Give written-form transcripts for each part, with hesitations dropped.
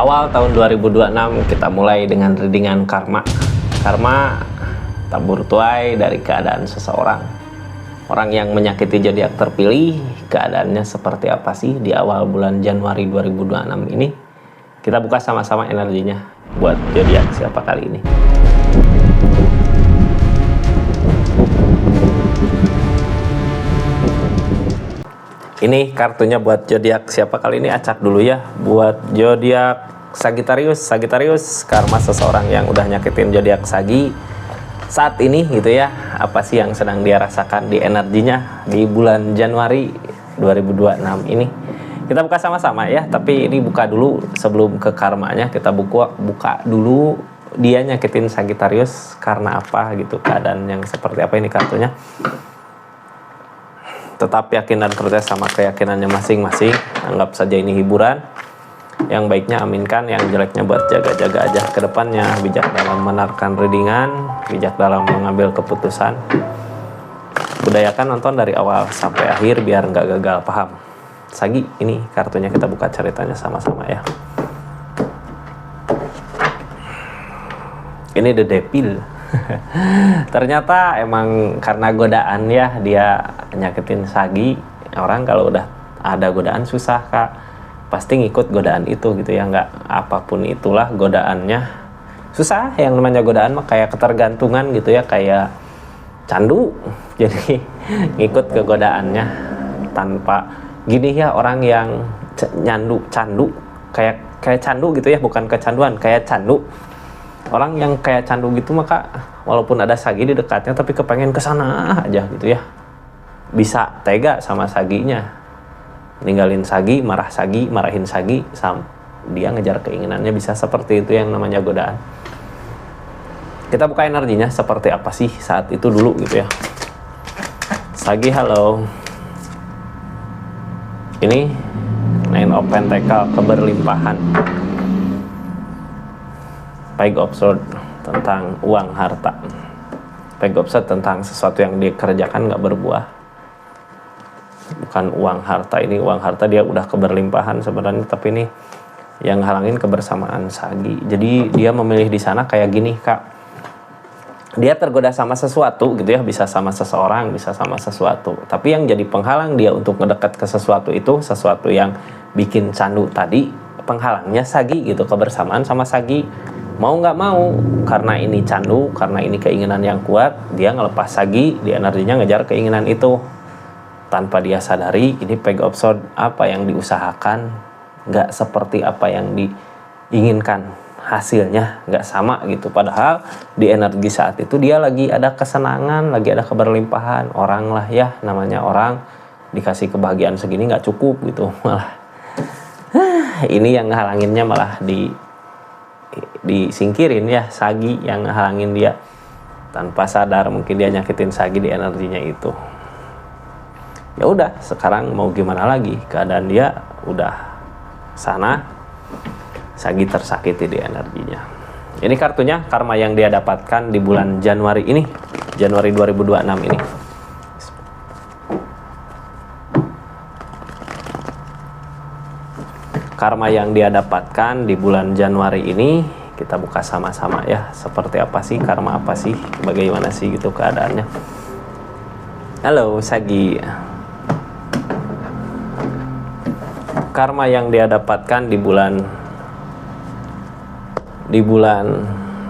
Awal tahun 2026 kita mulai dengan readingan karma. Karma tabur tuai dari keadaan seseorang. Orang yang menyakiti zodiak terpilih, keadaannya seperti apa sih di awal bulan Januari 2026 ini? Kita buka sama-sama energinya buat zodiak siapa kali ini. Ini kartunya buat zodiak siapa kali ini, acak dulu ya. Buat zodiak Sagittarius, karma seseorang yang udah nyakitin zodiak Sagi saat ini gitu ya. Apa sih yang sedang dia rasakan di energinya di bulan Januari 2026 ini? Kita buka sama-sama ya, tapi ini buka dulu sebelum ke karmanya. Kita buka dulu dia nyakitin Sagittarius karena apa gitu, keadaan yang seperti apa ini kartunya. Tetap yakin dan percaya sama keyakinannya masing-masing. Anggap saja ini hiburan. Yang baiknya aminkan, yang jeleknya buat jaga-jaga aja ke depannya. Bijak dalam menarikan readingan, bijak dalam mengambil keputusan. Budayakan nonton dari awal sampai akhir biar nggak gagal paham. Sagi, ini kartunya kita buka ceritanya sama-sama ya. Ini The Devil. Ternyata emang karena godaan ya, dia nyakitin Sagi. Orang kalau udah ada godaan susah kak, pasti ngikut godaan itu gitu ya. Nggak apapun itulah godaannya susah. Yang namanya godaan mah kayak ketergantungan gitu ya, kayak candu. Jadi ngikut ke godaannya tanpa gini ya. Orang yang candu kayak candu gitu ya, bukan kecanduan, kayak candu. Orang yang kayak candu gitu maka walaupun ada Sagi di dekatnya tapi kepengen kesana aja gitu ya. Bisa tega sama Saginya, ninggalin Sagi, marahin Sagi, dia ngejar keinginannya. Bisa seperti itu yang namanya godaan. Kita buka energinya seperti apa sih saat itu dulu gitu ya. Sagi, halo. Ini Nine of Pentacle, keberlimpahan. Page of Swords tentang uang harta. Page of Swords tentang sesuatu yang dikerjakan nggak berbuah. Bukan uang harta, ini uang harta dia udah keberlimpahan sebenarnya, tapi ini yang halangin kebersamaan Sagi. Jadi dia memilih di sana kayak gini kak. Dia tergoda sama sesuatu gitu ya, bisa sama seseorang, bisa sama sesuatu. Tapi yang jadi penghalang dia untuk mendekat ke sesuatu itu, sesuatu yang bikin candu tadi, penghalangnya Sagi gitu, kebersamaan sama Sagi. Mau nggak mau, karena ini candu, karena ini keinginan yang kuat, dia ngelepas Sagi, dia energinya ngejar keinginan itu. Tanpa dia sadari, ini Page of Swords, apa yang diusahakan nggak seperti apa yang diinginkan. Hasilnya nggak sama gitu. Padahal di energi saat itu dia lagi ada kesenangan, lagi ada keberlimpahan. Orang lah ya, namanya orang dikasih kebahagiaan segini nggak cukup gitu. Malah ini yang halanginnya malah disingkirin ya, Sagi yang halangin dia. Tanpa sadar mungkin dia nyakitin Sagi di energinya itu. Ya udah, sekarang mau gimana lagi, keadaan dia udah sana, Sagi tersakiti di energinya. Ini kartunya karma yang dia dapatkan di bulan Januari ini, Januari 2026 ini. Karma yang dia dapatkan di bulan Januari ini, kita buka sama-sama ya. Seperti apa sih, karma apa sih, bagaimana sih gitu keadaannya. Halo Sagi. Karma yang dia dapatkan di bulan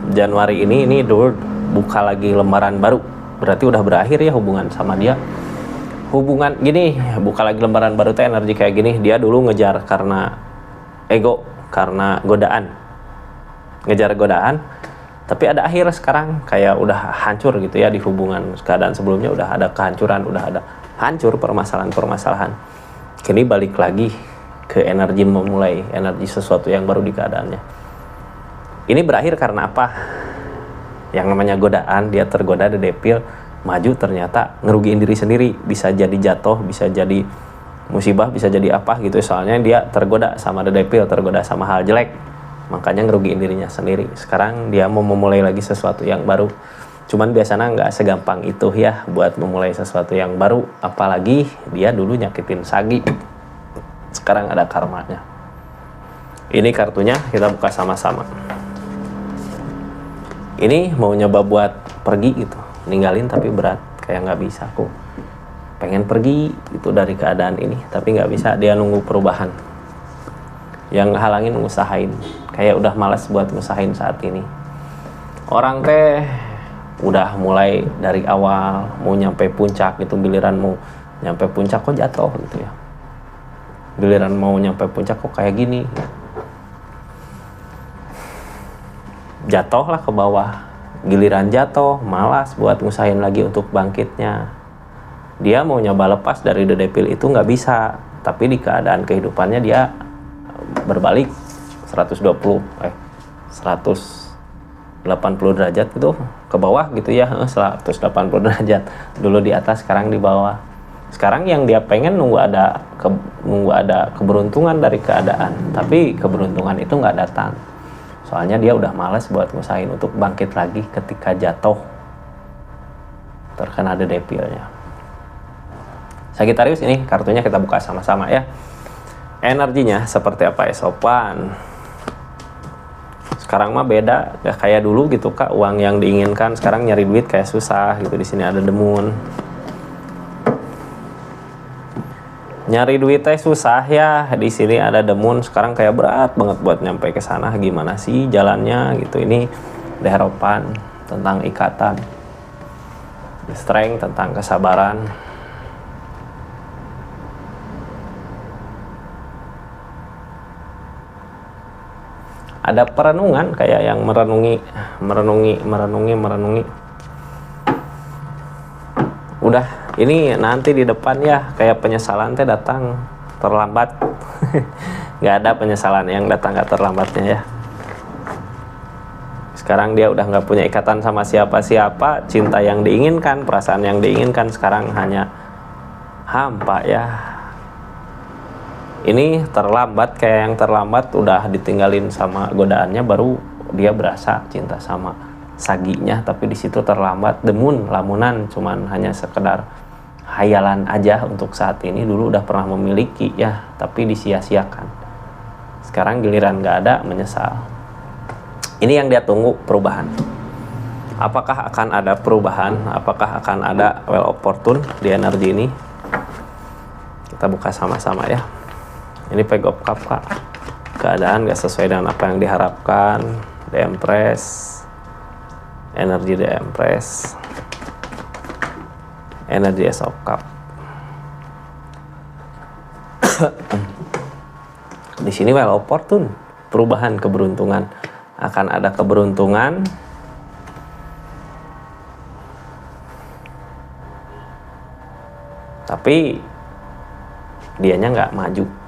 Januari ini dulu buka lagi lembaran baru. Berarti udah berakhir ya hubungan sama dia. Hubungan gini, buka lagi lembaran baru tuh energi kayak gini. Dia dulu ngejar karena ego, karena godaan, ngejar godaan, tapi ada akhir sekarang kayak udah hancur gitu ya. Di hubungan keadaan sebelumnya udah ada kehancuran, udah ada hancur permasalahan. Kini balik lagi ke energi memulai, energi sesuatu yang baru di keadaannya. Ini berakhir karena apa? Yang namanya godaan, dia tergoda, The Devil, maju ternyata ngerugiin diri sendiri. Bisa jadi jatuh, bisa jadi musibah, bisa jadi apa gitu. Soalnya dia tergoda sama The Devil, tergoda sama hal jelek, makanya ngerugiin dirinya sendiri. Sekarang dia mau memulai lagi sesuatu yang baru. Cuman biasanya nggak segampang itu ya buat memulai sesuatu yang baru. Apalagi dia dulu nyakitin Sagi, sekarang ada karmanya. Ini kartunya kita buka sama-sama. Ini mau nyoba buat pergi gitu, ninggalin tapi berat, kayak nggak bisa. Aku pengen pergi itu dari keadaan ini, tapi nggak bisa. Dia nunggu perubahan. Yang halangin ngusahain, kayak udah malas buat ngusahain saat ini. Orang teh udah mulai dari awal mau nyampe puncak gitu, giliran mau nyampe puncak kok jatuh gitu ya. Giliran mau nyampe puncak kok kayak gini. Jatuhlah ke bawah. Giliran jatuh, malas buat ngusahain lagi untuk bangkitnya. Dia mau nyoba lepas dari The Devil itu nggak bisa, tapi di keadaan kehidupannya dia berbalik 180 derajat gitu ke bawah gitu ya. 180 derajat, dulu di atas, sekarang di bawah. Sekarang yang dia pengen nunggu ada keberuntungan dari keadaan, tapi keberuntungan itu nggak datang. Soalnya dia udah malas buat ngusahain untuk bangkit lagi ketika jatuh terkena The Devil-nya. Sagittarius ini kartunya kita buka sama-sama ya. Energinya seperti apa ya sopan? Sekarang mah beda, gak kayak dulu gitu Kak. Uang yang diinginkan, sekarang nyari duit kayak susah gitu. Di sini ada The Moon. Nyari duit teh susah ya. Di sini ada The Moon. Sekarang kayak berat banget buat nyampe ke sana. Gimana sih jalannya gitu. Ini The Hierophant tentang ikatan. The Strength tentang kesabaran. Ada perenungan, kayak yang merenungi. Udah, ini nanti di depan ya, kayak penyesalan teh datang terlambat. Nggak ada penyesalan yang datang nggak terlambatnya ya. Sekarang dia udah nggak punya ikatan sama siapa-siapa. Cinta yang diinginkan, perasaan yang diinginkan sekarang hanya hampa ya. Ini terlambat, kayak yang terlambat udah ditinggalin sama godaannya, baru dia berasa cinta sama saginya, tapi di situ terlambat. The Moon, lamunan, cuman hanya sekedar hayalan aja untuk saat ini. Dulu udah pernah memiliki ya, tapi disia-siakan. Sekarang giliran nggak ada, menyesal. Ini yang dia tunggu, perubahan. Apakah akan ada perubahan? Apakah akan ada well opportune di energi ini? Kita buka sama-sama ya. Ini Page of Cups Kak. Keadaan gak sesuai dengan apa yang diharapkan. The Empress. Energi The Empress. Energi Ace of Cups. Di sini well opportune. Perubahan, keberuntungan. Akan ada keberuntungan. Tapi dianya nggak maju.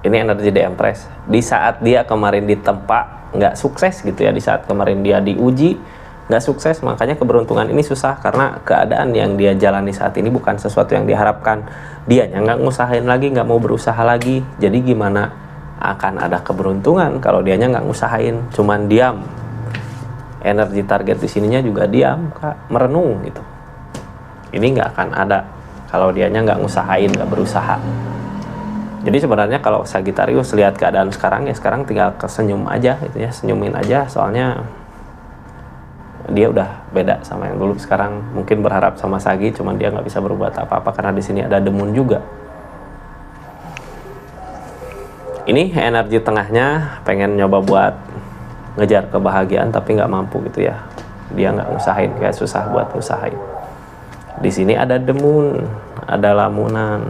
Ini energi The Empress. Di saat dia kemarin ditempa nggak sukses gitu ya, di saat kemarin dia diuji nggak sukses, makanya keberuntungan ini susah karena keadaan yang dia jalani saat ini bukan sesuatu yang diharapkan. Dianya nggak ngusahain lagi, nggak mau berusaha lagi. Jadi gimana akan ada keberuntungan kalau dianya nggak ngusahain, cuman diam. Energi target di sininya juga diam Kak, merenung gitu. Ini nggak akan ada kalau dianya nggak ngusahain, nggak berusaha. Jadi sebenarnya kalau Sagittarius lihat keadaan sekarang ya, sekarang tinggal kesenyum aja gitu ya, senyumin aja, soalnya dia udah beda sama yang dulu. Sekarang mungkin berharap sama Sagi, cuman dia nggak bisa berbuat apa-apa karena di sini ada The Moon juga. Ini energi tengahnya pengen nyoba buat ngejar kebahagiaan tapi nggak mampu gitu ya. Dia nggak ngusahain, kayak susah buat ngusahain. Di sini ada The Moon, ada lamunan.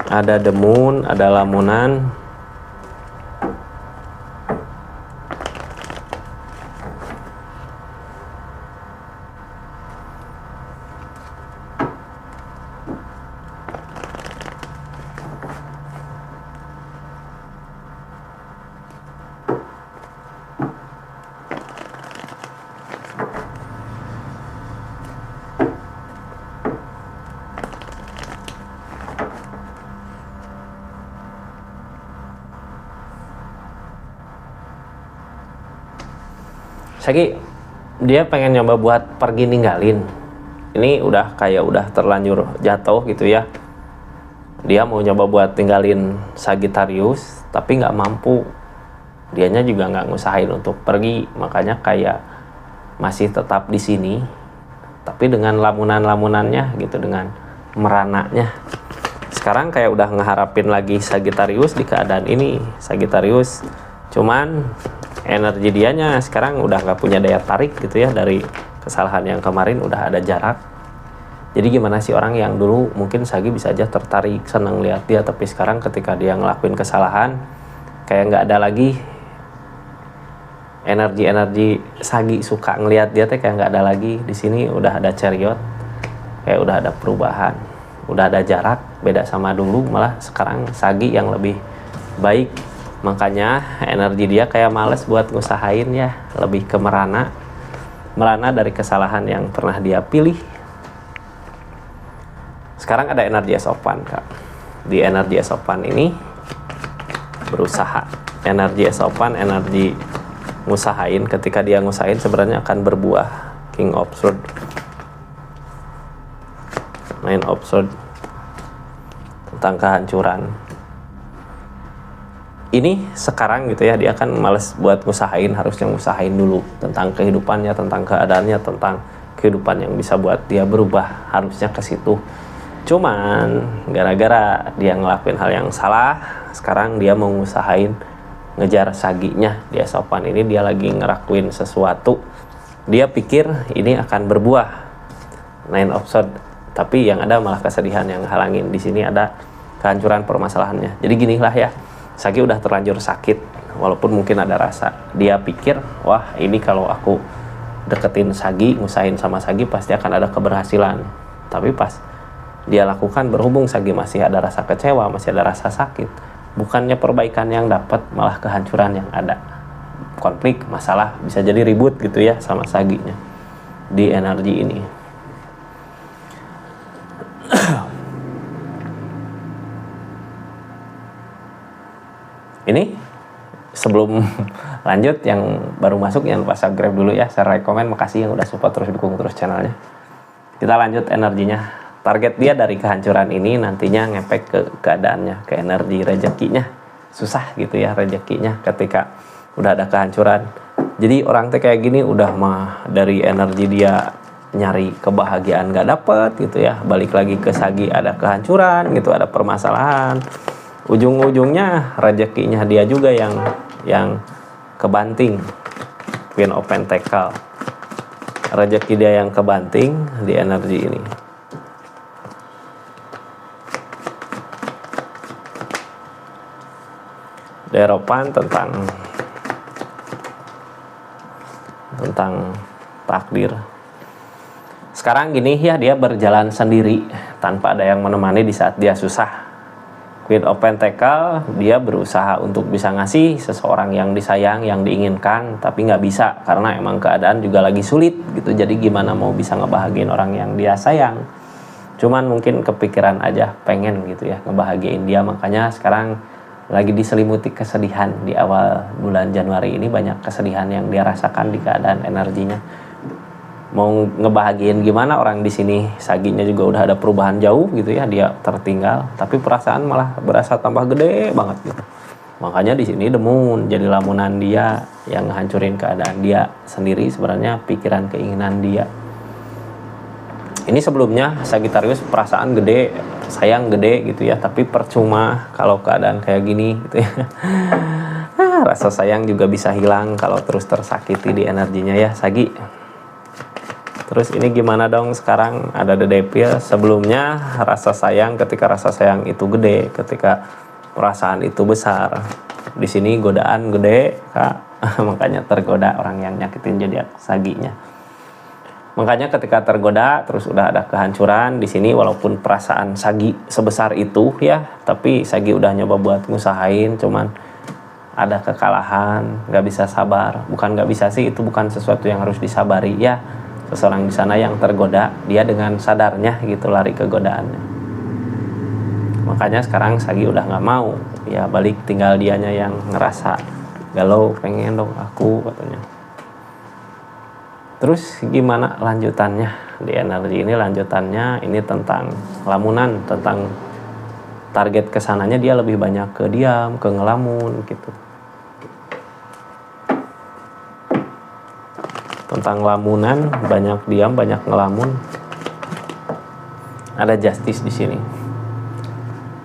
Ada The Moon, ada lamunan. Sagi, dia pengen nyoba buat pergi ninggalin. Ini udah kayak udah terlanjur jatuh gitu ya. dia mau nyoba buat tinggalin Sagittarius tapi nggak mampu, dianya juga nggak ngusahain untuk pergi, makanya kayak masih tetap di sini tapi dengan lamunan-lamunannya gitu, dengan merananya. Sekarang kayak udah ngeharapin lagi Sagittarius di keadaan ini. Sagittarius cuman energi dianya sekarang udah nggak punya daya tarik gitu ya, dari kesalahan yang kemarin udah ada jarak. Jadi gimana sih orang yang dulu mungkin Sagi bisa aja tertarik, seneng lihat dia, tapi sekarang ketika dia ngelakuin kesalahan kayak nggak ada lagi energi Sagi suka ngelihat dia, kayak nggak ada lagi. Di sini udah ada Chariot, kayak udah ada perubahan, udah ada jarak, beda sama dulu. Malah sekarang Sagi yang lebih baik, makanya energi dia kayak males buat ngusahain ya, lebih ke merana dari kesalahan yang pernah dia pilih. Sekarang ada energi Esopan, Kak. Di energi Esopan ini berusaha, energi Esopan, energi ngusahain. Ketika dia ngusahain sebenarnya akan berbuah. King of Swords, Nine of Swords, tentang kehancuran. Ini sekarang gitu ya, dia akan males buat ngusahain, harusnya ngusahain dulu tentang kehidupannya, tentang keadaannya, tentang kehidupan yang bisa buat dia berubah, harusnya ke situ. Cuman gara-gara dia ngelakuin hal yang salah, sekarang dia mau ngusahain ngejar Saginya. Dia Sopan ini dia lagi ngelakuin sesuatu, dia pikir ini akan berbuah, Nine of Swords, tapi yang ada malah kesedihan yang halangin. Di sini ada kehancuran permasalahannya. Jadi ginilah ya, Sagi udah terlanjur sakit, walaupun mungkin ada rasa. Dia pikir, wah ini kalau aku deketin Sagi, ngusahain sama Sagi pasti akan ada keberhasilan. Tapi pas dia lakukan, berhubung Sagi masih ada rasa kecewa, masih ada rasa sakit, bukannya perbaikan yang dapat, malah kehancuran yang ada. Konflik, masalah, bisa jadi ribut gitu ya sama Saginya di energi ini. Ini sebelum lanjut, yang baru masuk yang lupa subscribe dulu ya, share, like, komen. Makasih yang udah support terus, dukung terus channelnya. Kita lanjut energinya. Target dia dari kehancuran ini nantinya ngefek ke keadaannya, ke energi rezekinya. Susah gitu ya rezekinya ketika udah ada kehancuran. Jadi orang teh kayak gini udah mah dari energi dia nyari kebahagiaan gak dapet gitu ya, balik lagi ke Sagi ada kehancuran gitu, ada permasalahan. Ujung-ujungnya rezekinya dia juga yang kebanting. Queen of Pentacle, rezeki dia yang kebanting di energi ini. Deropan tentang takdir. Sekarang gini ya, dia berjalan sendiri tanpa ada yang menemani di saat dia susah. Queen of Pentacle, dia berusaha untuk bisa ngasih seseorang yang disayang, yang diinginkan, tapi nggak bisa karena emang keadaan juga lagi sulit gitu. Jadi gimana mau bisa ngebahagiain orang yang dia sayang? Cuman mungkin kepikiran aja pengen gitu ya ngebahagiain dia, makanya sekarang lagi diselimuti kesedihan. Di awal bulan Januari ini banyak kesedihan yang dia rasakan di keadaan energinya. Mau ngebahagiain gimana orang di sini, Saginya juga udah ada perubahan jauh gitu ya, dia tertinggal, tapi perasaan malah berasa tambah gede banget gitu. Makanya di sini demun jadi lamunan dia yang ngehancurin keadaan dia sendiri, sebenarnya pikiran keinginan dia. Ini sebelumnya Sagittarius perasaan gede, sayang gede gitu ya, tapi percuma kalau keadaan kayak gini gitu ya. Rasa sayang juga bisa hilang kalau terus tersakiti di energinya ya Sagi. Terus ini gimana dong sekarang? Ada The Devil. Sebelumnya rasa sayang, ketika rasa sayang itu gede, ketika perasaan itu besar. Di sini godaan gede, Kak. Makanya tergoda orang yang nyakitin jadi Saginya. Makanya ketika tergoda terus udah ada kehancuran di sini, walaupun perasaan Sagi sebesar itu ya, tapi Sagi udah nyoba buat ngusahain, cuman ada kekalahan, nggak bisa sabar. Bukan nggak bisa sih, itu bukan sesuatu yang harus disabari ya. Seseorang di sana yang tergoda, dia dengan sadarnya gitu lari ke godaannya. Makanya sekarang Sagi udah nggak mau ya, balik tinggal dianya yang ngerasa galau, pengen dong aku katanya. Terus gimana lanjutannya di energi ini? Lanjutannya ini tentang lamunan, tentang target kesananya dia lebih banyak ke diam, ke ngelamun gitu. Tentang lamunan, banyak diam, banyak ngelamun. Ada justice di sini.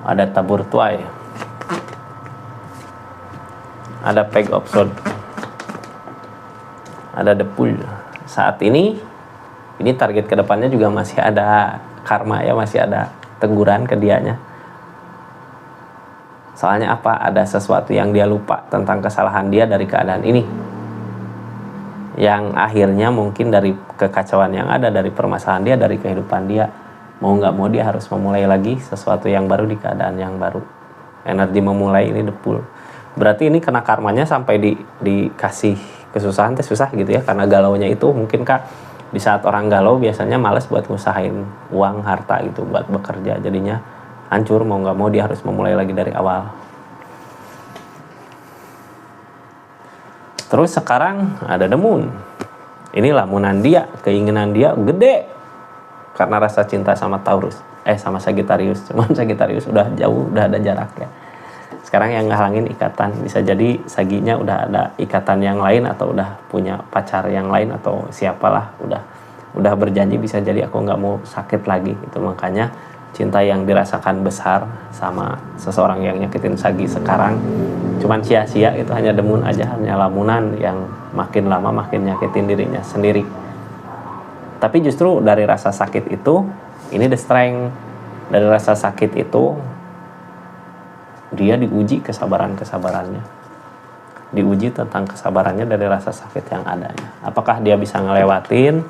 Ada tabur tuai. Ada peg of sword. Ada the pool. Saat ini target kedepannya juga masih ada karma ya, masih ada teguran ke dianya. Soalnya apa? Ada sesuatu yang dia lupa tentang kesalahan dia dari keadaan ini. Yang akhirnya mungkin dari kekacauan yang ada, dari permasalahan dia, dari kehidupan dia, mau nggak mau dia harus memulai lagi sesuatu yang baru di keadaan yang baru. Energi memulai ini the pool. Berarti ini kena karmanya sampai dikasih kesusahan, susah gitu ya, karena galaunya itu mungkin Kak, di saat orang galau biasanya malas buat ngusahain uang, harta gitu, buat bekerja, jadinya hancur, mau nggak mau dia harus memulai lagi dari awal. Terus sekarang ada the moon. Ini lamunan dia, keinginan dia gede karena rasa cinta sama Taurus, sama Sagittarius. Cuman Sagittarius udah jauh, udah ada jarak ya. Sekarang yang ngehalangin ikatan, bisa jadi Saginya udah ada ikatan yang lain, atau udah punya pacar yang lain, atau siapalah, udah berjanji, bisa jadi aku nggak mau sakit lagi itu. Makanya cinta yang dirasakan besar sama seseorang yang nyakitin Sagi sekarang cuman sia-sia, itu hanya demun aja, hanya lamunan yang makin lama makin nyakitin dirinya sendiri. Tapi justru dari rasa sakit itu, ini the strength. Dari rasa sakit itu dia diuji kesabarannya, diuji tentang kesabarannya dari rasa sakit yang adanya. Apakah dia bisa ngelewatin?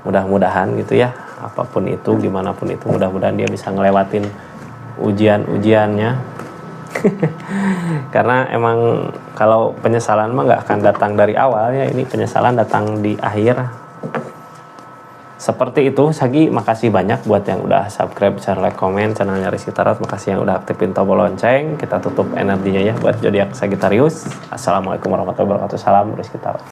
Mudah-mudahan gitu ya, apapun itu, gimana pun itu, mudah-mudahan dia bisa ngelewatin ujian-ujiannya. Karena emang kalau penyesalan mah nggak akan datang dari awal ya, ini penyesalan datang di akhir. Seperti itu. Sagi, makasih banyak buat yang udah subscribe, share, like, komen channelnya Rizky Tarot. Makasih yang udah aktifin tombol lonceng. Kita tutup energinya ya buat zodiak Sagittarius. Assalamualaikum warahmatullahi wabarakatuh. Salam Rizky Tarot.